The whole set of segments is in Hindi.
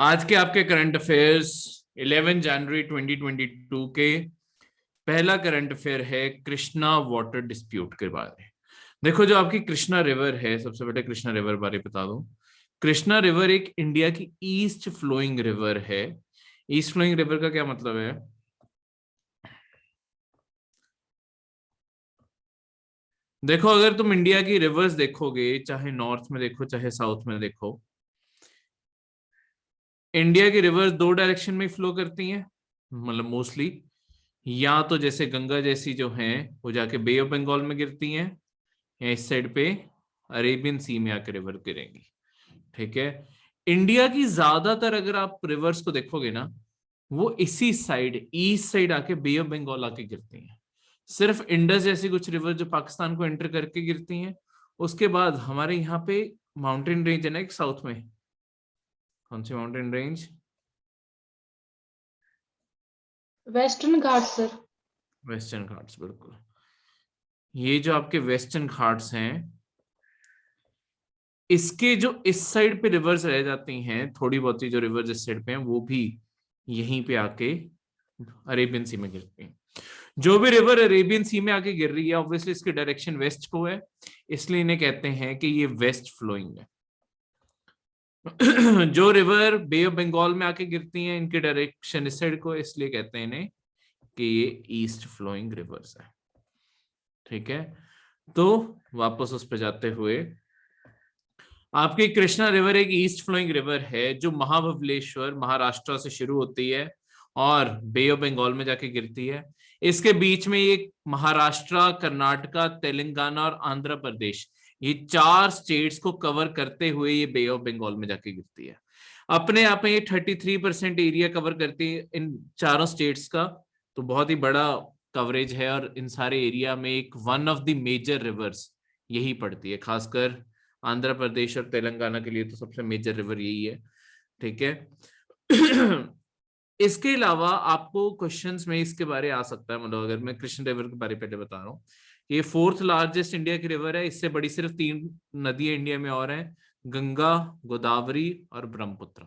आज के आपके करंट अफेयर्स 11 जनवरी 2022 के पहला करंट अफेयर है कृष्णा वाटर डिस्प्यूट के बारे में। देखो, जो आपकी कृष्णा रिवर है, सबसे पहले कृष्णा रिवर बारे बता दूं। कृष्णा रिवर एक इंडिया की ईस्ट फ्लोइंग रिवर है। ईस्ट फ्लोइंग रिवर का क्या मतलब है? देखो, अगर तुम इंडिया की रिवर्स देखोगे, चाहे नॉर्थ में देखो चाहे साउथ में देखो, इंडिया की रिवर्स दो डायरेक्शन में फ्लो करती हैं, मतलब मोस्टली। या तो जैसे गंगा जैसी जो हैं वो जाके बे ऑफ बंगाल में गिरती हैं, या इस साइड पे अरेबियन सी में आकर रिवर गिरेंगी। ठीक है। इंडिया की ज्यादातर अगर आप रिवर्स को देखोगे ना, वो इसी साइड ईस्ट साइड आके बे ऑफ बंगाल आके गिरती हैं। सिर्फ इंडस जैसी कुछ रिवर जो पाकिस्तान को एंटर करके गिरती हैं। उसके बाद हमारे यहाँ पे माउंटेन रेंज है ना एक साउथ में। कौन सी माउंटेन रेंज? वेस्टर्न घाट सर। वेस्टर्न घाट्स, बिल्कुल। ये जो आपके वेस्टर्न घाट्स हैं, इसके जो इस साइड पे रिवर्स रह जाती हैं, थोड़ी बहुत ही जो रिवर्स इस साइड पे हैं, वो भी यहीं पे आके अरेबियन सी में गिरती हैं। जो भी रिवर अरेबियन सी में आके गिर रही है, ऑब्वियसली इसकी डायरेक्शन वेस्ट को है, इसलिए इन्हें कहते हैं कि ये वेस्ट फ्लोइंग है। जो रिवर बे ऑफ बंगाल में आके गिरती हैं, इनकी डायरेक्शन इस साइड को, इसलिए कहते हैं इन्हें कि ये ईस्ट फ्लोइंग रिवर्स है। ठीक है। तो वापस उस पर जाते हुए, आपकी कृष्णा रिवर एक ईस्ट फ्लोइंग रिवर है जो महाबलेश्वर महाराष्ट्र से शुरू होती है और बे ऑफ बंगाल में जाके गिरती है। इसके बीच में ये महाराष्ट्र, कर्नाटका, तेलंगाना और आंध्र प्रदेश, ये चार स्टेट्स को कवर करते हुए ये बे ऑफ बंगाल में जाके गिरती है। अपने आप में ये 33% एरिया कवर करती है इन चारों स्टेट्स का। तो बहुत ही बड़ा कवरेज है, और इन सारे एरिया में एक one of the major rivers यही पड़ती है। खासकर आंध्र प्रदेश और तेलंगाना के लिए तो सबसे मेजर रिवर यही है। ठीक है। इसके अलावा आपको क्वेश्चंस में इसके बारे आ सकता है, मतलब अगर मैं कृष्ण रिवर के बारे में पहले बता रहा हूँ, ये फोर्थ लार्जेस्ट इंडिया की रिवर है। इससे बड़ी सिर्फ 3 नदियां इंडिया में और हैं, गंगा, गोदावरी और ब्रह्मपुत्र।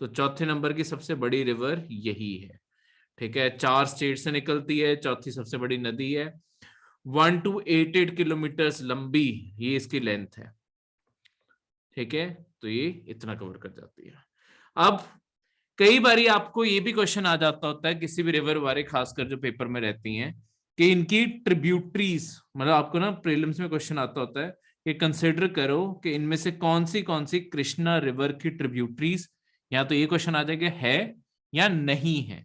तो चौथे नंबर की सबसे बड़ी रिवर यही है। ठीक है। 4 स्टेट से निकलती है, चौथी सबसे बड़ी नदी है। 1288 किलोमीटर लंबी ये इसकी लेंथ है। ठीक है। तो ये इतना कवर कर जाती है। अब कई बारी आपको ये भी क्वेश्चन आ जाता होता है किसी भी रिवर बारे, खासकर जो पेपर में रहती हैं, कि इनकी ट्रिब्यूटरीज, मतलब आपको ना प्रीलिम्स में क्वेश्चन आता होता है कि कंसिडर करो कि इनमें से कौन सी कृष्णा रिवर की ट्रिब्यूटरीज, या तो ये क्वेश्चन आ जाएगा है या नहीं है।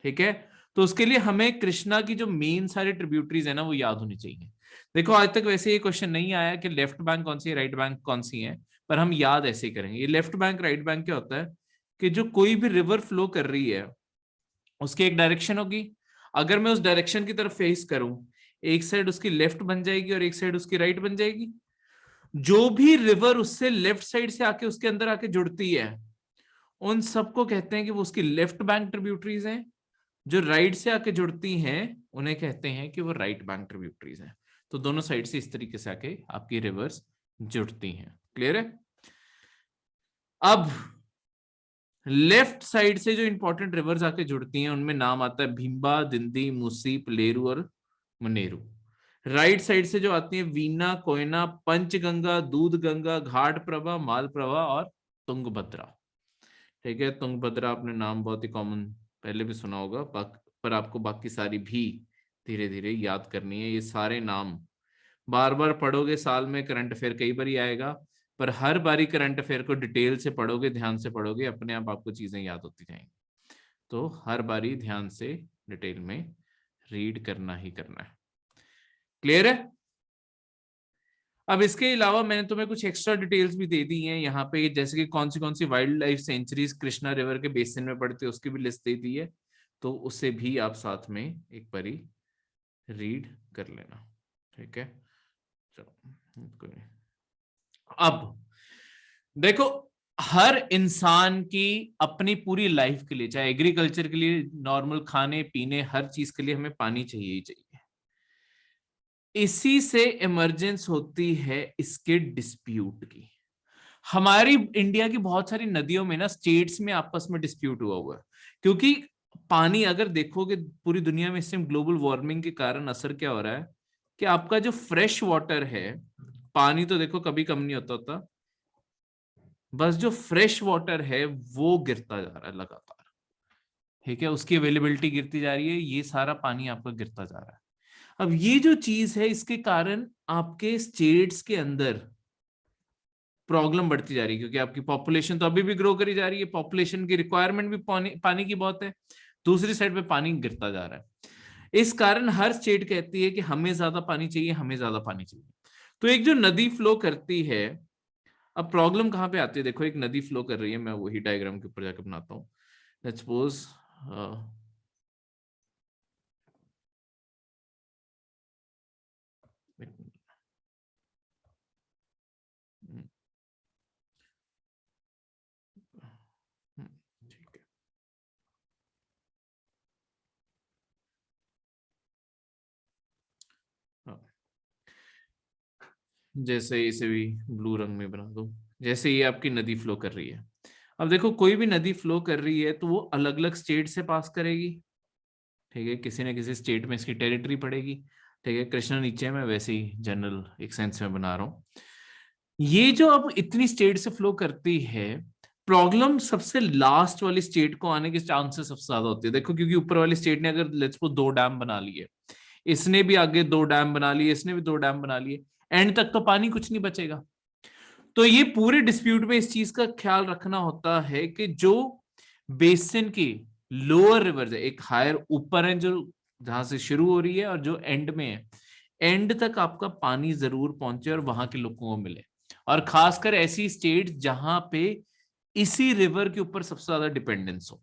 ठीक है। तो उसके लिए हमें कृष्णा की जो मेन सारी ट्रिब्यूटरीज है ना, वो याद होनी चाहिए। देखो, आज तक वैसे ये क्वेश्चन नहीं आया कि लेफ्ट बैंक कौन सी है, राइट बैंक कौन सी है, पर हम याद ऐसे ही करेंगे। ये लेफ्ट बैंक राइट बैंक क्या होता है कि जो कोई भी रिवर फ्लो कर रही है उसकी एक डायरेक्शन होगी। अगर मैं उस डायरेक्शन की तरफ फेस करूं, एक साइड उसकी लेफ्ट बन जाएगी और एक साइड उसकी राइट बन जाएगी। जो भी रिवर उससे लेफ्ट साइड से आके उसके अंदर आके जुड़ती है, उन सबको कहते हैं कि वो उसकी लेफ्ट बैंक ट्रिब्यूटरीज हैं। जो राइट से आके जुड़ती हैं उन्हें कहते हैं कि वो राइट बैंक ट्रिब्यूटरीज हैं। तो दोनों साइड से इस तरीके से आके आपकी रिवर्स जुड़ती हैं। क्लियर है? अब लेफ्ट साइड से जो इंपॉर्टेंट रिवर्स आके जुड़ती हैं उनमें नाम आता है भीम्बा, दिंदी, मूसी, पलेरू और मनेरू। राइट साइड से जो आती है वीना, कोयना, पंचगंगा, दूध गंगा, घाट प्रभा, माल प्रभा और तुंगभद्रा। ठीक है। तुंगभद्रा आपने नाम बहुत ही कॉमन पहले भी सुना होगा, पर आपको बाकी सारी भी धीरे धीरे याद करनी है। ये सारे नाम बार बार पढ़ोगे, साल में करंट अफेयर कई बार आएगा, पर हर बारी करंट अफेयर को डिटेल से पढ़ोगे, ध्यान से पढ़ोगे, अपने आप आपको चीजें याद होती जाएंगी। तो हर बारी ध्यान से डिटेल में रीड करना ही करना है। क्लियर है? अब इसके अलावा मैंने तुम्हें कुछ एक्स्ट्रा डिटेल्स भी दे दी हैं यहाँ पे, जैसे कि कौन सी wildlife sanctuaries Krishna river के बेसिन में पड़ती है, उसकी भी लिस्ट दे दी है। तो उसे भी आप साथ में एक बारी रीड कर लेना। ठीक है। चलो, अब देखो, हर इंसान की अपनी पूरी लाइफ के लिए, चाहे एग्रीकल्चर के लिए, नॉर्मल खाने पीने, हर चीज के लिए हमें पानी चाहिए ही चाहिए। इसी से इमरजेंस होती है इसके डिस्प्यूट की। हमारी इंडिया की बहुत सारी नदियों में ना स्टेट्स में आपस में डिस्प्यूट हुआ है, क्योंकि पानी अगर देखोगे पूरी दुनिया में इस टाइम ग्लोबल वार्मिंग के कारण असर क्या हो रहा है कि आपका जो फ्रेश वाटर है, पानी तो देखो कभी कम नहीं होता, बस जो फ्रेश वाटर है वो गिरता जा रहा है लगातार। ठीक है, उसकी अवेलेबिलिटी गिरती जा रही है, ये सारा पानी आपका गिरता जा रहा है। अब ये जो चीज है इसके कारण आपके स्टेट्स के अंदर प्रॉब्लम बढ़ती जा रही है, क्योंकि आपकी पॉपुलेशन तो अभी भी ग्रो करी जा रही है, पॉपुलेशन की रिक्वायरमेंट भी पानी की बहुत है, दूसरी साइड पे पानी गिरता जा रहा है। इस कारण हर स्टेट कहती है कि हमें ज्यादा पानी चाहिए, हमें ज्यादा पानी चाहिए। तो एक जो नदी फ्लो करती है, अब प्रॉब्लम कहाँ पे आती है, देखो एक नदी फ्लो कर रही है, मैं वही डायग्राम के ऊपर जाकर बनाता हूँ। लेट्स सपोज ठीक है, हाँ, जैसे इसे भी ब्लू रंग में बना दो, जैसे ये आपकी नदी फ्लो कर रही है। अब देखो कोई भी नदी फ्लो कर रही है तो वो अलग अलग स्टेट से पास करेगी। ठीक है, किसी न किसी स्टेट में इसकी टेरिटरी पड़ेगी। ठीक है, कृष्णा नीचे मैं वैसे ही जनरल एक सेंस में बना रहा हूँ। ये जो अब इतनी स्टेट से फ्लो करती है, प्रॉब्लम सबसे लास्ट वाली स्टेट को आने के चांसेस सबसे ज्यादा होते हैं। देखो क्योंकि ऊपर वाली स्टेट ने अगर लेट्स सपोज 2 डैम बना लिए, इसने भी आगे 2 डैम बना लिए, इसने भी 2 डैम बना लिए, एंड तक तो पानी कुछ नहीं बचेगा। तो ये पूरे डिस्प्यूट में इस चीज का ख्याल रखना होता है कि जो बेसिन की लोअर रिवर है, एक हायर ऊपर है जो जहां से शुरू हो रही है और जो एंड में है, एंड तक आपका पानी जरूर पहुंचे और वहां के लोगों को मिले। और खासकर ऐसी स्टेट जहां पे इसी रिवर के ऊपर सबसे ज्यादा डिपेंडेंस हो।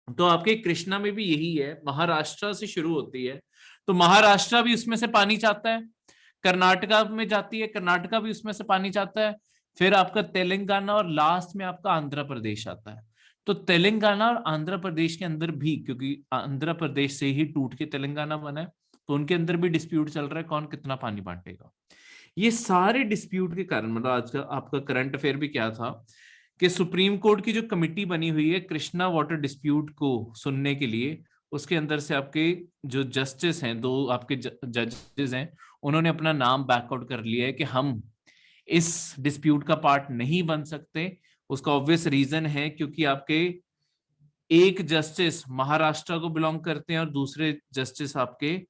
तो आपके कृष्णा में भी यही है, महाराष्ट्र से शुरू होती है, तो महाराष्ट्र भी उसमें से पानी चाहता है, कर्नाटका में जाती है, कर्नाटका भी उसमें से पानी चाहता है, फिर आपका तेलंगाना और लास्ट में आपका आंध्र प्रदेश आता है। तो तेलंगाना और आंध्र प्रदेश के अंदर भी, क्योंकि आंध्र प्रदेश से ही टूट के तेलंगाना बना है, तो उनके अंदर भी डिस्प्यूट चल रहा है कौन कितना पानी बांटेगा। ये सारे डिस्प्यूट के कारण, मतलब आज का आपका करंट अफेयर भी क्या था कि सुप्रीम कोर्ट की जो कमिटी बनी हुई है कृष्णा वाटर डिस्प्यूट को सुनने के लिए, उसके अंदर से आपके जो जस्टिस हैं, 2 आपके जजेस हैं, उन्होंने अपना नाम बैकआउट कर लिया है कि हम इस डिस्प्यूट का पार्ट नहीं बन सकते। उसका ऑब्वियस रीजन है क्योंकि आपके एक जस्टिस महाराष्ट्र को बिलोंग करते हैं और दूसरे जस्टिस आपके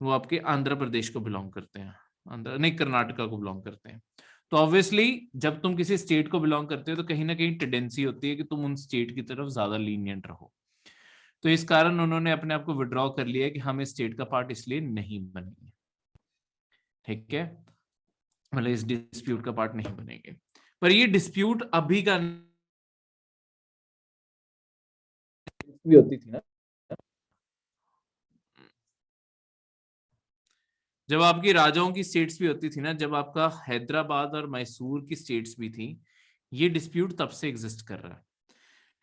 वो आपके आंध्र प्रदेश को बिलोंग करते हैं, आंध्र नहीं कर्नाटका को बिलोंग करते हैं। तो ऑब्वियसली जब तुम किसी स्टेट को बिलोंग करते हो तो कहीं ना कहीं टेंडेंसी होती है कि तुम उन स्टेट की तरफ ज्यादा लीनियंट रहो। तो इस कारण उन्होंने अपने आप को विड्रॉ कर लिया कि हम इस स्टेट का पार्ट इसलिए नहीं बनेंगे। ठीक है, मतलब इस डिस्प्यूट का पार्ट नहीं बनेंगे। पर ये डिस्प्यूट अभी का भी होती थी ना, जब आपकी राजाओं की स्टेट्स भी होती थी ना, जब आपका हैदराबाद और मैसूर की स्टेट्स भी थी, ये डिस्प्यूट तब से एग्जिस्ट कर रहा है।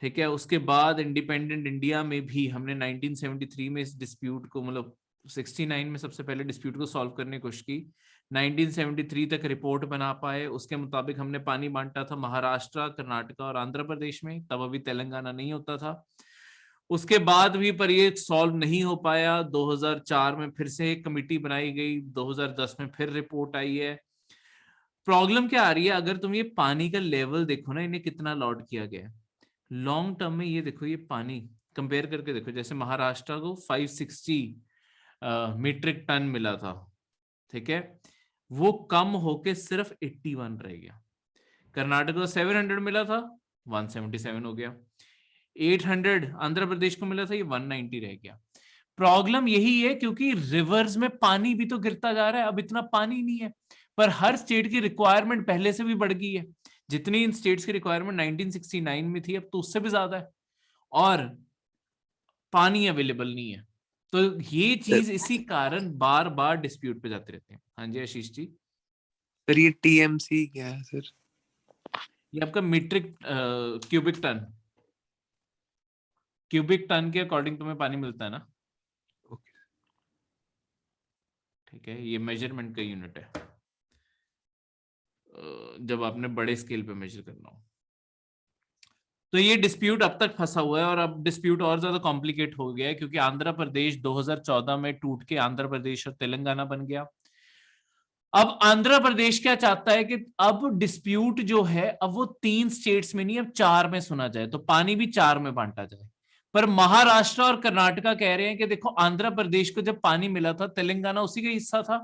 ठीक है, उसके बाद इंडिपेंडेंट इंडिया में भी हमने 1973 में इस डिस्प्यूट को, मतलब 69 में सबसे पहले डिस्प्यूट को सॉल्व करने की कोशिश की, 1973 तक रिपोर्ट बना पाए, उसके मुताबिक हमने पानी बांटा था महाराष्ट्र, कर्नाटका और आंध्र प्रदेश में, तब अभी तेलंगाना नहीं होता था। उसके बाद भी पर ये सॉल्व नहीं हो पाया, 2004 में फिर से एक कमिटी बनाई गई, 2010 में फिर रिपोर्ट आई है। प्रॉब्लम क्या आ रही है, अगर तुम ये पानी का लेवल देखो ना, इन्हें कितना लॉट किया गया है लॉन्ग टर्म में, ये देखो ये पानी कंपेयर करके देखो, जैसे महाराष्ट्र को 560 मीट्रिक टन मिला था। ठीक है, वो कम होके सिर्फ 81 रह गया। कर्नाटक को 700 मिला था, 177 हो गया। 800 आंध्र प्रदेश को मिला था, ये 190 रह गया। प्रॉब्लम यही है क्योंकि रिवर्स में पानी भी तो गिरता जा रहा है, अब इतना पानी नहीं है, पर हर स्टेट की रिक्वायरमेंट पहले से भी बढ़ गई है। जितनी इन स्टेट्स की रिक्वायरमेंट 1969 में थी, अब तो उससे भी ज्यादा है, और पानी अवेलेबल नहीं है। तो ये चीज इसी कारण बार बार डिस्प्यूट पे जाते रहते हैं। हाँ जी आशीष जी। सर ये टीएमसी क्या है सर? ये आपका metric cubic ton, cubic ton के अकॉर्डिंग तुम्हें पानी मिलता है ना। ओके। ठीक है, ये मेजरमेंट का यूनिट है। जब आपने बड़े स्केल पे मेजर करना हो। तो ये डिस्प्यूट अब तक फंसा हुआ है और अब डिस्प्यूट और ज्यादा कॉम्प्लिकेट हो गया है क्योंकि आंध्र प्रदेश 2014 में टूट के आंध्र प्रदेश और तेलंगाना बन गया। अब आंध्र प्रदेश क्या चाहता है कि अब डिस्प्यूट जो है अब वो 3 स्टेट्स में नहीं, अब 4 में सुना जाए, तो पानी भी 4 में बांटा जाए। पर महाराष्ट्र और कर्नाटका कह रहे हैं कि देखो आंध्र प्रदेश को जब पानी मिला था तेलंगाना उसी का हिस्सा था,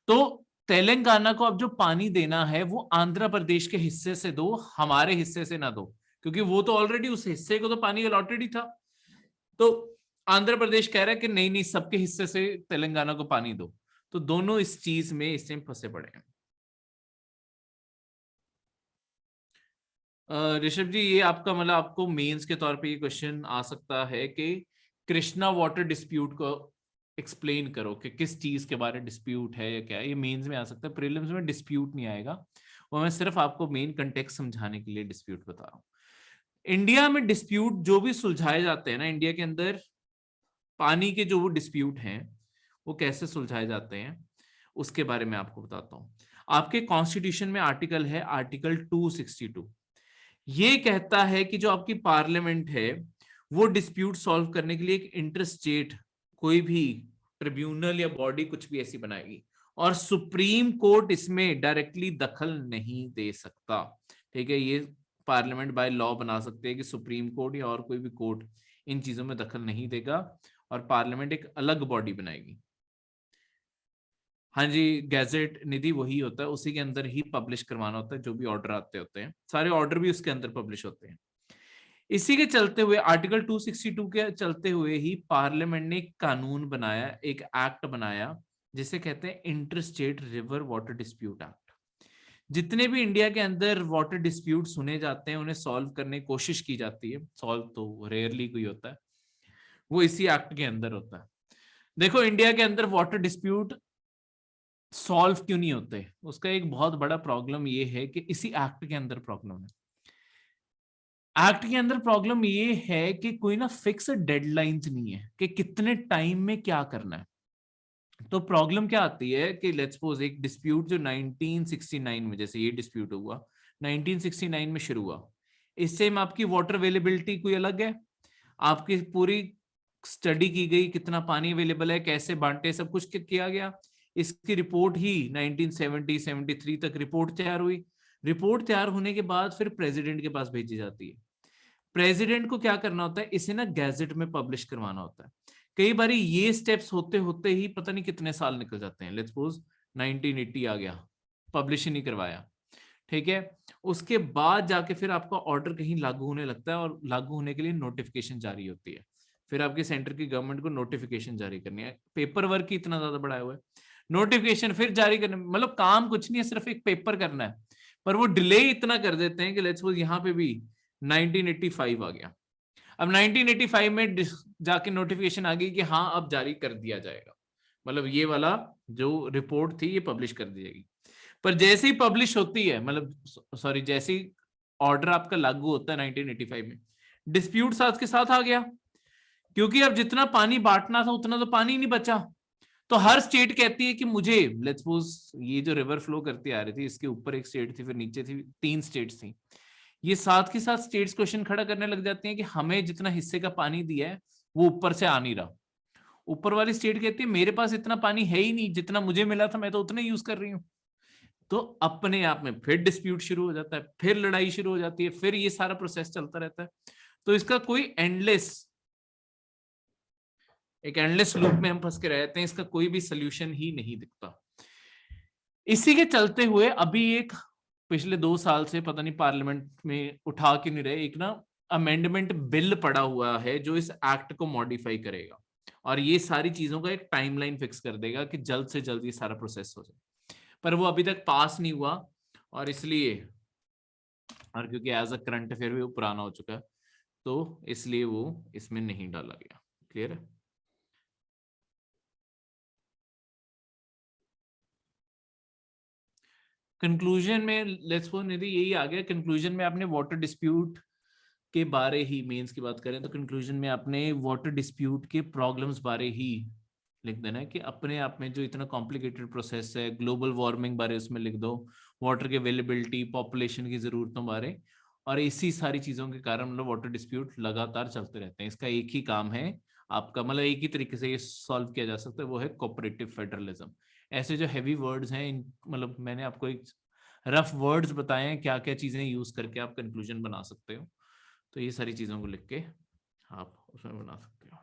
तो तेलंगाना को अब जो पानी देना है वो आंध्र प्रदेश के हिस्से से दो, हमारे हिस्से से ना दो, क्योंकि वो तो ऑलरेडी उस हिस्से को तो पानी अलॉटेड ही था। तो आंध्र प्रदेश कह रहा है कि नहीं नहीं, सबके हिस्से से तेलंगाना को पानी दो। तो दोनों इस चीज में इस टाइम फंसे पड़े हैं। ऋषभ जी, ये आपका मतलब आपको मेंस के तौर पे ये क्वेश्चन आ सकता है कि कृष्णा वाटर डिस्प्यूट को एक्सप्लेन करो कि किस चीज के बारे में डिस्प्यूट है या क्या। ये मेंस में आ सकता है, प्रीलिम्स में डिस्प्यूट नहीं आएगा, और मैं सिर्फ आपको मेन कंटेक्स्ट समझाने के लिए डिस्प्यूट बता रहा हूँ। इंडिया में डिस्प्यूट जो भी सुलझाए जाते हैं ना, इंडिया के अंदर पानी के जो वो डिस्प्यूट हैं वो कैसे सुलझाए जाते हैं उसके बारे में आपको बताता हूँ। आपके कॉन्स्टिट्यूशन में आर्टिकल है, आर्टिकल 262। ये कहता है कि जो आपकी पार्लियामेंट है वो डिस्प्यूट सॉल्व करने के लिए एक इंटरस्टेट कोई भी ट्रिब्यूनल या बॉडी कुछ भी ऐसी बनाएगी, और सुप्रीम कोर्ट इसमें डायरेक्टली दखल नहीं दे सकता। ठीक है, ये पार्लियामेंट बाय लॉ बना सकते हैं कि सुप्रीम कोर्ट या और कोई भी कोर्ट इन चीजों में दखल नहीं देगा, और पार्लियामेंट एक अलग बॉडी बनाएगी। हाँ जी, गैजेट निधि वही होता है, उसी के अंदर ही पब्लिश करवाना होता है, जो भी ऑर्डर आते होते हैं सारे ऑर्डर भी उसके अंदर पब्लिश होते हैं। इसी के चलते हुए आर्टिकल 262 के चलते हुए ही पार्लियामेंट ने एक कानून बनाया, एक एक्ट बनाया जिसे कहते हैं inter state river water dispute act. जितने भी इंडिया के अंदर वाटर डिस्प्यूट सुने जाते हैं उन्हें सॉल्व करने की कोशिश की जाती है, सॉल्व तो रेयरली कोई होता है, वो इसी एक्ट के अंदर होता है। देखो इंडिया के अंदर वाटर डिस्प्यूट सॉल्व क्यों नहीं होते, उसका एक बहुत बड़ा प्रॉब्लम ये है कि इसी एक्ट के अंदर प्रॉब्लम है। एक्ट के अंदर प्रॉब्लम ये है कि कोई ना फिक्स डेडलाइंस नहीं है कि कितने टाइम में क्या करना है। तो प्रॉब्लम क्या आती है कि लेट्स सपोज एक डिस्प्यूट जो 1969 में, जैसे ये डिस्प्यूट हुआ 1969 में शुरू हुआ, इस टाइम आपकी वाटर अवेलेबिलिटी कोई अलग है, आपकी पूरी स्टडी की गई कितना पानी अवेलेबल है, कैसे बांटे, सब कुछ किया गया। इसकी रिपोर्ट ही 1970-73 तक रिपोर्ट तैयार हुई। रिपोर्ट तैयार होने के बाद फिर प्रेसिडेंट के पास भेजी जाती है। प्रेसिडेंट को क्या करना होता है, इसे ना गैजेट में पब्लिश करवाना होता है। कई बार ये स्टेप्स होते होते ही पता नहीं कितने साल निकल जाते हैं। लेट्स सपोज 1980 आ गया, पब्लिश ही नहीं करवाया, ठीक है। उसके बाद जाके फिर आपका ऑर्डर कहीं लागू होने लगता है, और लागू होने के लिए नोटिफिकेशन जारी होती है। फिर आपके सेंटर की गवर्नमेंट को नोटिफिकेशन जारी करनी है। पेपर वर्क ही इतना ज्यादा बढ़ाया हुआ है, नोटिफिकेशन फिर जारी करने, मतलब काम कुछ नहीं है, सिर्फ एक पेपर करना है। पर वो डिले इतना कर देते हैं कि लेट्स सपोज यहाँ पे भी 1985 आ गया। अब 1985 में जाके नोटिफिकेशन आ गई कि हाँ अब जारी कर दिया जाएगा, मतलब ये वाला जो रिपोर्ट थी ये पब्लिश कर दी जाएगी। पर जैसे ही पब्लिश होती है, मतलब सॉरी जैसे ही ऑर्डर आपका लागू होता है 1985 में, डिस्प्यूट साथ के साथ आ गया, क्योंकि अब जितना पानी बांटना था उतना तो पानी नहीं बचा। तो हर स्टेट कहती है कि मुझे, लेट्स सपोज ये जो रिवर फ्लो करती आ रही थी इसके ऊपर एक स्टेट थी, फिर नीचे थी, 3 स्टेट्स थी, ये साथ के साथ स्टेट्स क्वेश्चन खड़ा करने लग जाती हैं कि हमें जितना हिस्से का पानी दिया है वो ऊपर से आ नहीं रहा। ऊपर वाली स्टेट कहती है मेरे पास इतना पानी है ही नहीं, जितना मुझे मिला था मैं तो उतना यूज कर रही हूँ। तो अपने आप में फिर डिस्प्यूट शुरू हो जाता है, फिर लड़ाई शुरू हो जाती है, फिर ये सारा प्रोसेस चलता रहता है। तो इसका कोई एक एंडलेस लूप में हम फंस के रहते हैं, इसका कोई भी सोल्यूशन ही नहीं दिखता। इसी के चलते हुए अभी एक पिछले 2 साल से पता नहीं पार्लियामेंट में उठा के नहीं रहे, एक ना अमेंडमेंट बिल पड़ा हुआ है जो इस एक्ट को मॉडिफाई करेगा, और ये सारी चीजों का एक टाइमलाइन फिक्स कर देगा कि जल्द से जल्द ये सारा प्रोसेस हो जाए। पर वो अभी तक पास नहीं हुआ, और इसलिए, और क्योंकि एज अ करंट अफेयर भी वो पुराना हो चुका है, तो इसलिए वो इसमें नहीं डाला गया। क्लियर है? कंक्लूजन में लेट्स सपोज निधि यही आ गया, कंक्लूजन में आपने वाटर डिस्प्यूट के बारे ही, मेंस की बात करें तो कंक्लूजन में आपने वाटर डिस्प्यूट के प्रॉब्लम्स बारे ही लिख देना है कि अपने आप में जो इतना कॉम्प्लिकेटेड प्रोसेस है, ग्लोबल वार्मिंग बारे उसमें लिख दो, वाटर की अवेलेबिलिटी, पॉपुलेशन की जरूरतों बारे, और इसी सारी चीजों के कारण मतलब वाटर डिस्प्यूट लगातार चलते रहते हैं। इसका एक ही काम है आपका, मतलब एक ही तरीके से ये सॉल्व किया जा सकता है, वो है कोऑपरेटिव फेडरलिज्म। ऐसे जो हैवी वर्ड्स हैं इन, मतलब मैंने आपको एक रफ वर्ड्स बताए हैं क्या क्या चीजें यूज करके आप कंक्लूजन बना सकते हो, तो ये सारी चीजों को लिख के आप उसमें बना सकते हो।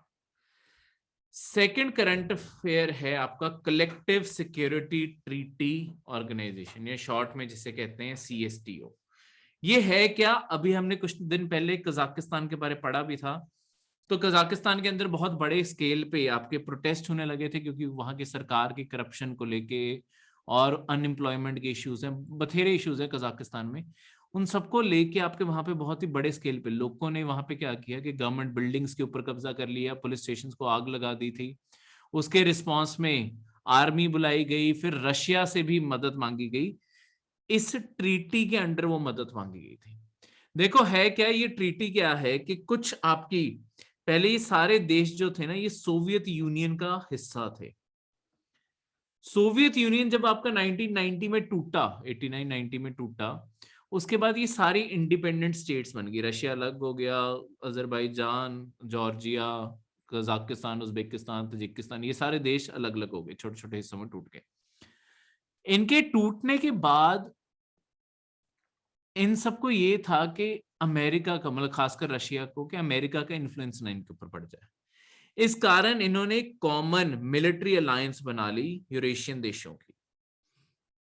सेकंड करंट अफेयर है आपका कलेक्टिव सिक्योरिटी ट्रीटी ऑर्गेनाइजेशन, या शॉर्ट में जिसे कहते हैं CSTO। ये है क्या, अभी हमने कुछ दिन पहले कजाकिस्तान के बारे पढ़ा भी था। तो कजाकिस्तान के अंदर बहुत बड़े स्केल पे आपके प्रोटेस्ट होने लगे थे, क्योंकि वहां की सरकार की करप्शन को लेके और अनएम्प्लॉयमेंट के इश्यूज हैं, बथेरे इश्यूज हैं कजाकिस्तान में। उन सबको लेके आपके वहां पे बहुत ही बड़े स्केल पे लोगों ने वहां पे क्या किया कि गवर्नमेंट बिल्डिंग्स के ऊपर कब्जा कर लिया, पुलिस स्टेशन को आग लगा दी थी। उसके रिस्पॉन्स में आर्मी बुलाई गई, फिर रशिया से भी मदद मांगी गई। इस ट्रीटी के अंडर वो मदद मांगी गई थी। देखो है क्या ये ट्रीटी, क्या है कि कुछ आपकी पहले ये सारे देश जो थे ना, ये सोवियत यूनियन का हिस्सा थे। सोवियत यूनियन जब आपका 1990 में टूटा, 89-90 में टूटा, उसके बाद ये सारी इंडिपेंडेंट स्टेट्स बन गई। रशिया अलग हो गया, Azerbaijan, Georgia, Kazakhstan, Uzbekistan, Tajikistan, ये सारे देश अलग अलग हो गए, छोटे छोटे हिस्सों में टूट गए। इनके टूटने के बाद इन सबको ये था कि अमेरिका का, मतलब खासकर रशिया को, कि अमेरिका का इन्फ्लुएंस ना इनके ऊपर पड़ जाए। इस कारण इन्होंने कॉमन मिलिट्री अलायंस बना ली यूरेशियन देशों की,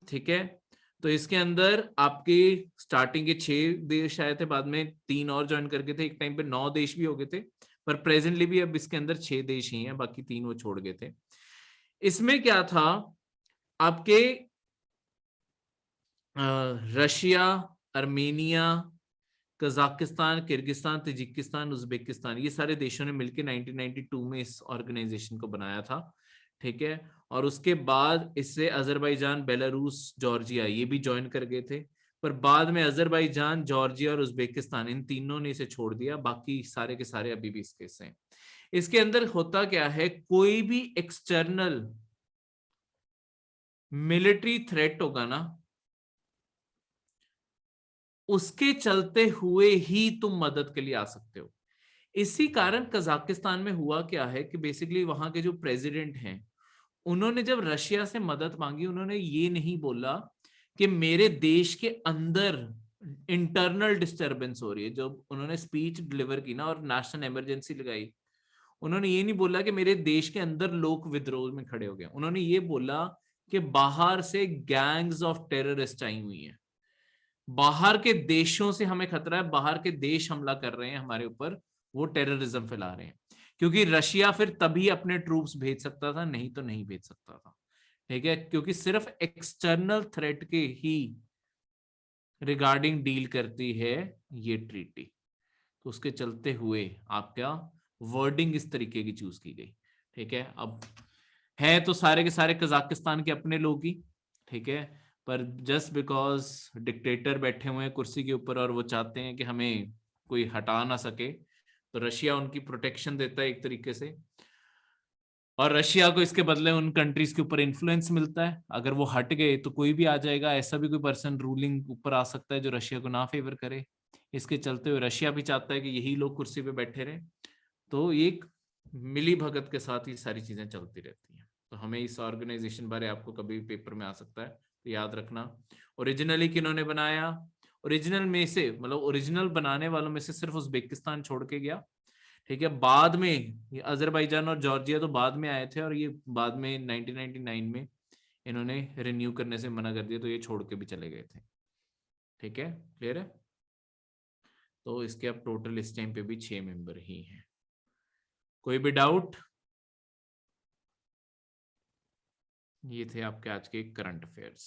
ठीक है। तो इसके अंदर आपके स्टार्टिंग के 6 देश आए थे, बाद में 3 और ज्वाइन करके थे, एक टाइम पे 9 देश भी हो गए थे, पर प्रेजेंटली भी अब इसके अंदर 6 देश ही हैं, बाकी 3 वो छोड़ गए थे। इसमें क्या था आपके Russia, Armenia, Kazakhstan, Kyrgyzstan, Tajikistan, Uzbekistan, ये सारे देशों ने मिलकर 1992 में इस ऑर्गेनाइजेशन को बनाया था, ठीक है। और उसके बाद इससे अजरबैजान, बेलारूस, जॉर्जिया ये भी ज्वाइन कर गए थे, पर बाद में अजरबैजान, जॉर्जिया और उज्बेकिस्तान इन तीनों ने इसे छोड़ दिया, बाकी सारे के सारे अभी भी इसके हिस्से हैं। इसके अंदर होता क्या है, कोई भी एक्सटर्नल मिलिट्री थ्रेट होगा ना, उसके चलते हुए ही तुम मदद के लिए आ सकते हो। इसी कारण कजाकिस्तान में हुआ क्या है कि बेसिकली वहां के जो प्रेसिडेंट हैं, उन्होंने जब रशिया से मदद मांगी, उन्होंने ये नहीं बोला कि मेरे देश के अंदर इंटरनल डिस्टरबेंस हो रही है। जब उन्होंने स्पीच डिलीवर की ना और नेशनल इमरजेंसी लगाई, उन्होंने ये नहीं बोला कि मेरे देश के अंदर लोग विद्रोह में खड़े हो गए, उन्होंने ये बोला कि बाहर से गैंग्स ऑफ टेररिस्ट आई हुई हैं, बाहर के देशों से हमें खतरा है, बाहर के देश हमला कर रहे हैं हमारे ऊपर, वो टेररिज्म फैला रहे हैं। क्योंकि रशिया फिर तभी अपने ट्रूप्स भेज सकता था, नहीं तो नहीं भेज सकता था, ठीक है, क्योंकि सिर्फ एक्सटर्नल थ्रेट के ही रिगार्डिंग डील करती है ये ट्रीटी। तो उसके चलते हुए आपका वर्डिंग इस तरीके की चूज की गई, ठीक है। अब है तो सारे के सारे कजाकिस्तान के अपने लोग ही, ठीक है, पर जस्ट बिकॉज डिक्टेटर बैठे हुए हैं कुर्सी के ऊपर और वो चाहते हैं कि हमें कोई हटा ना सके, तो रशिया उनकी प्रोटेक्शन देता है एक तरीके से, और रशिया को इसके बदले उन कंट्रीज के ऊपर इन्फ्लुएंस मिलता है। अगर वो हट गए तो कोई भी आ जाएगा, ऐसा भी कोई पर्सन रूलिंग ऊपर आ सकता है जो रशिया को ना फेवर करे। इसके चलते हुए रशिया भी चाहता है कि यही लोग कुर्सी पे बैठे रहे। तो एक मिली भगत के साथ ये सारी चीजें चलती रहती हैं। तो हमें इस ऑर्गेनाइजेशन बारे आपको कभी पेपर में आ सकता है, तो याद रखना। ओरिजिनली किन्होंने बनाया, ओरिजिनल में से, मतलब ओरिजिनल बनाने वालों में से सिर्फ उज्बेकिस्तान छोड़ के गया, ठीक है। बाद में ये अजरबैजान और जॉर्जिया तो बाद में आए थे, और ये बाद में 1999 में इन्होंने रिन्यू करने से मना कर दिया, तो ये छोड़ के भी चले गए थे, ठीक है। क्लियर है। तो इसके अब टोटल इस टाइम पे भी 6 मेंबर ही हैं। कोई भी डाउट? ये थे आपके आज के करंट अफेयर्स।